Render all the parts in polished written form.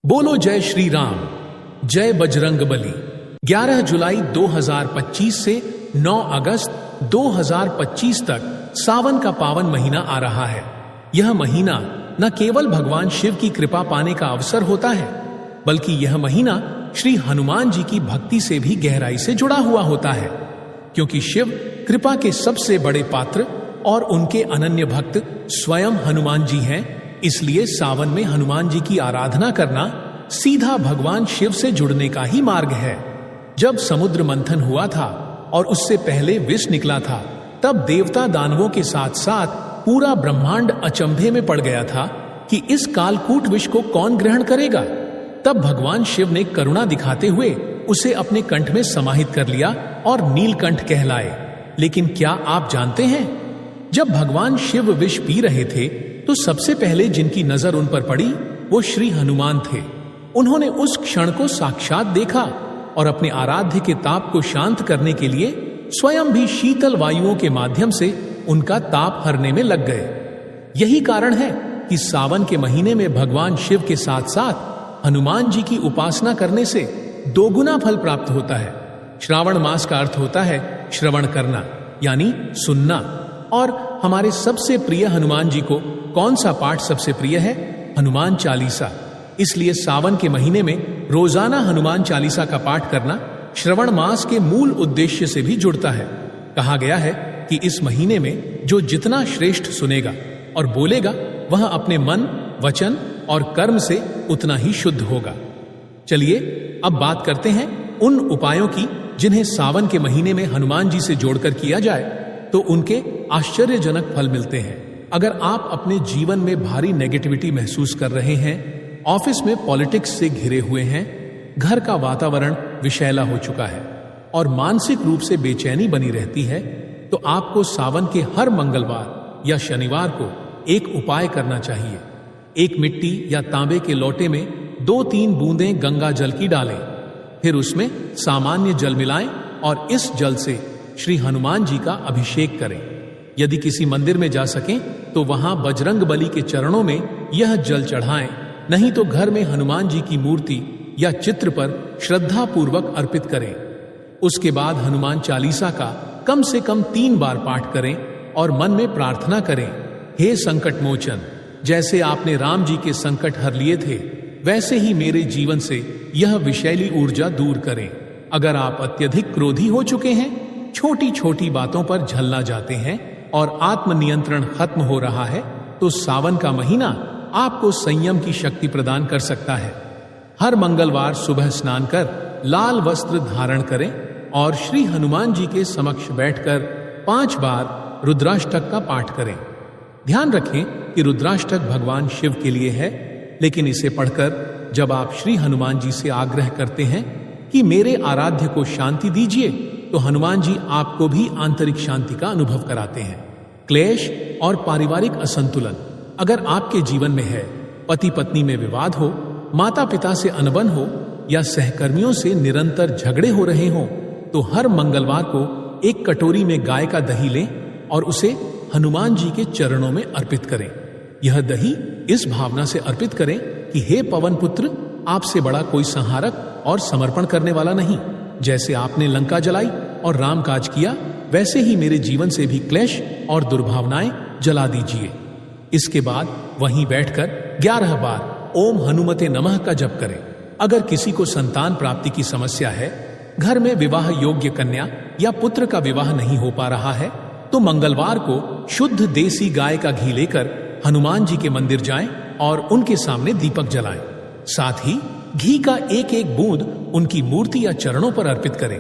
बोलो जय श्री राम, जय बजरंगबली। 11 जुलाई 2025 से 9 अगस्त 2025 तक सावन का पावन महीना आ रहा है। यह महीना न केवल भगवान शिव की कृपा पाने का अवसर होता है, बल्कि यह महीना श्री हनुमान जी की भक्ति से भी गहराई से जुड़ा हुआ होता है, क्योंकि शिव कृपा के सबसे बड़े पात्र और उनके अनन्य भक्त स्वयं हनुमान जी हैं। इसलिए सावन में हनुमान जी की आराधना करना सीधा भगवान शिव से जुड़ने का ही मार्ग है। जब समुद्र मंथन हुआ था और उससे पहले विष निकला था, तब देवता दानवों के साथ साथ पूरा ब्रह्मांड अचंभे में पड़ गया था कि इस कालकूट विष को कौन ग्रहण करेगा। तब भगवान शिव ने करुणा दिखाते हुए उसे अपने कंठ में समाहित कर लिया और नीलकंठ कहलाए। लेकिन क्या आप जानते हैं, जब भगवान शिव विष पी रहे थे तो सबसे पहले जिनकी नजर उन पर पड़ी वो श्री हनुमान थे। उन्होंने उस क्षण को साक्षात देखा और अपने आराध्य के ताप को शांत करने के लिए स्वयं भी शीतल वायुओं के माध्यम से उनका ताप हरने में लग गए। यही कारण है कि सावन के महीने में भगवान शिव के साथ साथ हनुमान जी की उपासना करने से दोगुना फल प्राप्त होता है। श्रावण मास का अर्थ होता है श्रवण करना, यानी सुनना। और हमारे सबसे प्रिय हनुमान जी को कौन सा पाठ सबसे प्रिय है? हनुमान चालीसा। इसलिए सावन के महीने में रोजाना हनुमान चालीसा का पाठ करना श्रवण मास के मूल उद्देश्य से भी जुड़ता है। कहा गया है कि इस महीने में जो जितना श्रेष्ठ सुनेगा और बोलेगा, वह अपने मन, वचन और कर्म से उतना ही शुद्ध होगा। चलिए अब बात करते हैं उन उपायों की जिन्हें सावन के महीने में हनुमान जी से जोड़कर किया जाए तो उनके आश्चर्यजनक फल मिलते हैं। अगर आप अपने जीवन में भारी नेगेटिविटी महसूस कर रहे हैं, ऑफिस में पॉलिटिक्स से घिरे हुए हैं, घर का वातावरण विषैला हो चुका है और मानसिक रूप से बेचैनी बनी रहती है, तो आपको सावन के हर मंगलवार या शनिवार को एक उपाय करना चाहिए। एक मिट्टी या तांबे के लोटे में 2-3 बूंदें गंगा जल की डालें, फिर उसमें सामान्य जल मिलाएं और इस जल से श्री हनुमान जी का अभिषेक करें। यदि किसी मंदिर में जा सकें तो वहां बजरंगबली के चरणों में यह जल चढ़ाएं, नहीं तो घर में हनुमान जी की मूर्ति या चित्र पर श्रद्धा पूर्वक अर्पित करें। उसके बाद हनुमान चालीसा का कम से कम 3 बार पाठ करें और मन में प्रार्थना करें, हे संकट मोचन, जैसे आपने राम जी के संकट हर लिए थे, वैसे ही मेरे जीवन से यह विषैली ऊर्जा दूर करें। अगर आप अत्यधिक क्रोधी हो चुके हैं, छोटी छोटी बातों पर झल्ला जाते हैं और आत्मनियंत्रण खत्म हो रहा है, तो सावन का महीना आपको संयम की शक्ति प्रदान कर सकता है। हर मंगलवार सुबह स्नान कर लाल वस्त्र धारण करें और श्री हनुमान जी के समक्ष बैठकर 5 बार रुद्राष्टक का पाठ करें। ध्यान रखें कि रुद्राष्टक भगवान शिव के लिए है, लेकिन इसे पढ़कर जब आप श्री हनुमान जी से आग्रह करते हैं कि मेरे आराध्य को शांति दीजिए, तो हनुमान जी आपको भी आंतरिक शांति का अनुभव कराते हैं। क्लेश और पारिवारिक असंतुलन अगर आपके जीवन में है, पति पत्नी में विवाद हो, माता पिता से अनबन हो या सहकर्मियों से निरंतर झगड़े हो रहे हो, तो हर मंगलवार को एक कटोरी में गाय का दही लें और उसे हनुमान जी के चरणों में अर्पित करें। यह दही इस भावना से अर्पित करें कि हे पवन पुत्र, आपसे बड़ा कोई संहारक और समर्पण करने वाला नहीं। जैसे आपने लंका जलाई और राम काज किया, वैसे ही मेरे जीवन से भी क्लेश और दुर्भावनाएं जला दीजिए। इसके बाद वहीं बैठकर 11 बार ओम हनुमते नमः का जप करें। अगर किसी को संतान प्राप्ति की समस्या है, घर में विवाह योग्य कन्या या पुत्र का विवाह नहीं हो पा रहा है, तो मंगलवार को शुद्ध देसी गाय का घी लेकर हनुमान जी के मंदिर जाएं और उनके सामने दीपक जलाएं। साथ ही घी का एक एक बूंद उनकी मूर्ति या चरणों पर अर्पित करें।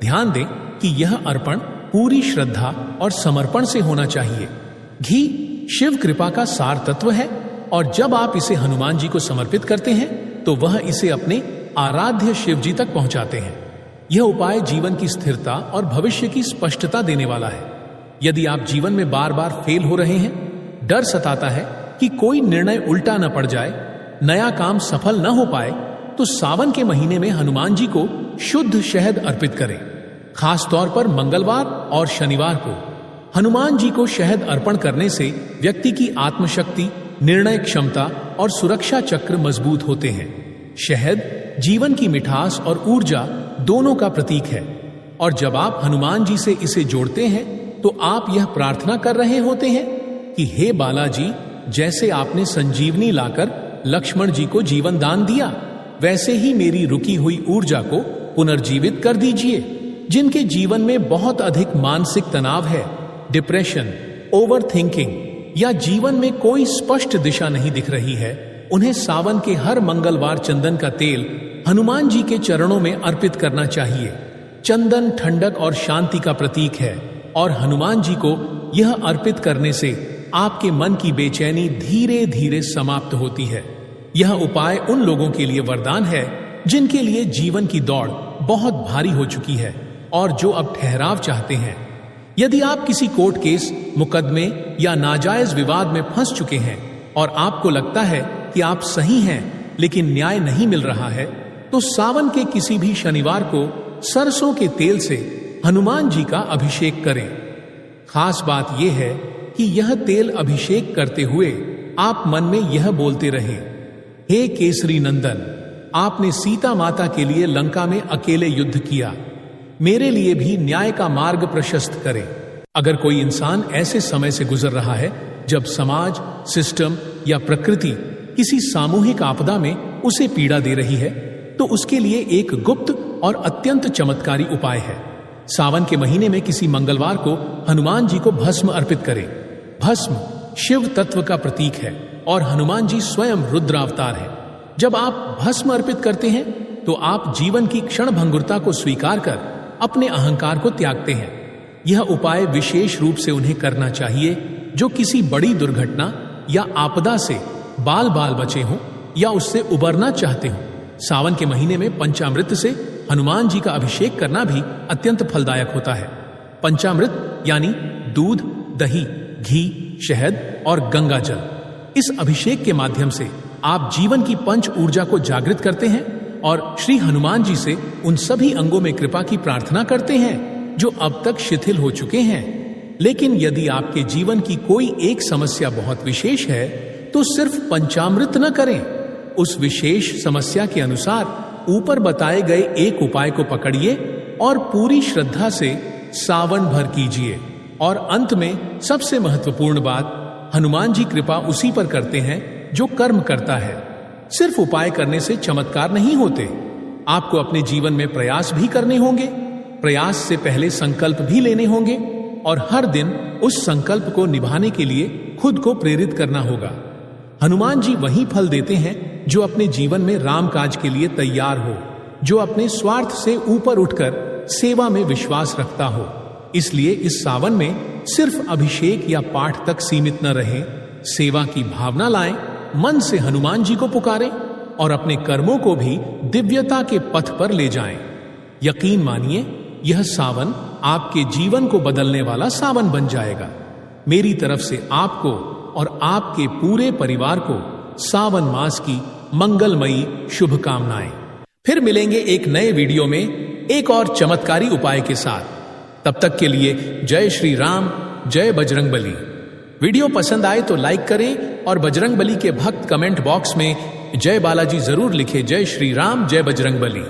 ध्यान दें कि यह अर्पण पूरी श्रद्धा और समर्पण से होना चाहिए। घी शिव कृपा का सार तत्व है और जब आप इसे हनुमान जी को समर्पित करते हैं तो वह इसे अपने आराध्य शिव जी तक पहुंचाते हैं। यह उपाय जीवन की स्थिरता और भविष्य की स्पष्टता देने वाला है। यदि आप जीवन में बार बार फेल हो रहे हैं, डर सताता है कि कोई निर्णय उल्टा न पड़ जाए, नया काम सफल न हो पाए, तो सावन के महीने में हनुमान जी को शुद्ध शहद अर्पित करें। खास तौर पर मंगलवार और शनिवार को हनुमान जी को शहद अर्पण करने से व्यक्ति की आत्मशक्ति, निर्णय क्षमता और सुरक्षा चक्र मजबूत होते हैं। शहद जीवन की मिठास और ऊर्जा दोनों का प्रतीक है, और जब आप हनुमान जी से इसे जोड़ते हैं तो आप यह प्रार्थना कर रहे होते हैं कि हे बालाजी, जैसे आपने संजीवनी लाकर लक्ष्मण जी को जीवन दान दिया, वैसे ही मेरी रुकी हुई ऊर्जा को पुनर्जीवित कर दीजिए। जिनके जीवन में बहुत अधिक मानसिक तनाव है, डिप्रेशन, ओवर थिंकिंग या जीवन में कोई स्पष्ट दिशा नहीं दिख रही है, उन्हें सावन के हर मंगलवार चंदन का तेल हनुमान जी के चरणों में अर्पित करना चाहिए। चंदन ठंडक और शांति का प्रतीक है, और हनुमान जी को यह अर्पित करने से आपके मन की बेचैनी धीरे धीरे समाप्त होती है। यह उपाय उन लोगों के लिए वरदान है जिनके लिए जीवन की दौड़ बहुत भारी हो चुकी है और जो अब ठहराव चाहते हैं। यदि आप किसी कोर्ट केस, मुकदमे या नाजायज विवाद में फंस चुके हैं और आपको लगता है कि आप सही हैं लेकिन न्याय नहीं मिल रहा है, तो सावन के किसी भी शनिवार को सरसों के तेल से हनुमान जी का अभिषेक करें। खास बात यह है कि यह तेल अभिषेक करते हुए आप मन में यह बोलते रहें, हे केसरी नंदन, आपने सीता माता के लिए लंका में अकेले युद्ध किया, मेरे लिए भी न्याय का मार्ग प्रशस्त करें। अगर कोई इंसान ऐसे समय से गुजर रहा है जब समाज, सिस्टम या प्रकृति किसी सामूहिक आपदा में उसे पीड़ा दे रही है, तो उसके लिए एक गुप्त और अत्यंत चमत्कारी उपाय है। सावन के महीने में किसी मंगलवार को हनुमान जी को भस्म अर्पित करें। भस्म शिव तत्व का प्रतीक है और हनुमान जी स्वयं रुद्रावतार है। जब आप भस्म अर्पित करते हैं तो आप जीवन की क्षण भंगुरता को स्वीकार कर अपने अहंकार को त्यागते हैं। यह उपाय विशेष रूप से उन्हें करना चाहिए जो किसी बड़ी दुर्घटना या आपदा से बाल बाल बचे हों या उससे उबरना चाहते हों। सावन के महीने में पंचामृत से हनुमान जी का अभिषेक करना भी अत्यंत फलदायक होता है। पंचामृत यानी दूध, दही, घी, शहद और गंगा जल। इस अभिषेक के माध्यम से आप जीवन की पंच ऊर्जा को जागृत करते हैं और श्री हनुमान जी से उन सभी अंगों में कृपा की प्रार्थना करते हैं जो अब तक शिथिल हो चुके हैं। लेकिन यदि आपके जीवन की कोई एक समस्या बहुत विशेष है तो सिर्फ पंचामृत न करें। उस विशेष समस्या के अनुसार ऊपर बताए गए एक उपाय को पकड़िए और पूरी श्रद्धा से सावन भर कीजिए। और अंत में सबसे महत्वपूर्ण बात, हनुमान जी कृपा उसी पर करते हैं जो कर्म करता है। सिर्फ उपाय करने से चमत्कार नहीं होते, आपको अपने जीवन में प्रयास भी करने होंगे। प्रयास से पहले संकल्प भी लेने होंगे और हर दिन उस संकल्प को निभाने के लिए खुद को प्रेरित करना होगा। हनुमान जी वही फल देते हैं जो अपने जीवन में राम काज के लिए तैयार हो, जो अपने स्वार्थ से ऊपर उठकर सेवा में विश्वास रखता हो। इसलिए इस सावन में सिर्फ अभिषेक या पाठ तक सीमित न रहें, सेवा की भावना लाएं, मन से हनुमान जी को पुकारें और अपने कर्मों को भी दिव्यता के पथ पर ले जाएं। यकीन मानिए, यह सावन आपके जीवन को बदलने वाला सावन बन जाएगा। मेरी तरफ से आपको और आपके पूरे परिवार को सावन मास की मंगलमयी शुभकामनाएं। फिर मिलेंगे एक नए वीडियो में एक और चमत्कारी उपाय के साथ। तब तक के लिए जय श्री राम, जय बजरंगबली। वीडियो पसंद आए तो लाइक करें और बजरंगबली के भक्त कमेंट बॉक्स में जय बालाजी जरूर लिखें। जय श्री राम, जय बजरंगबली।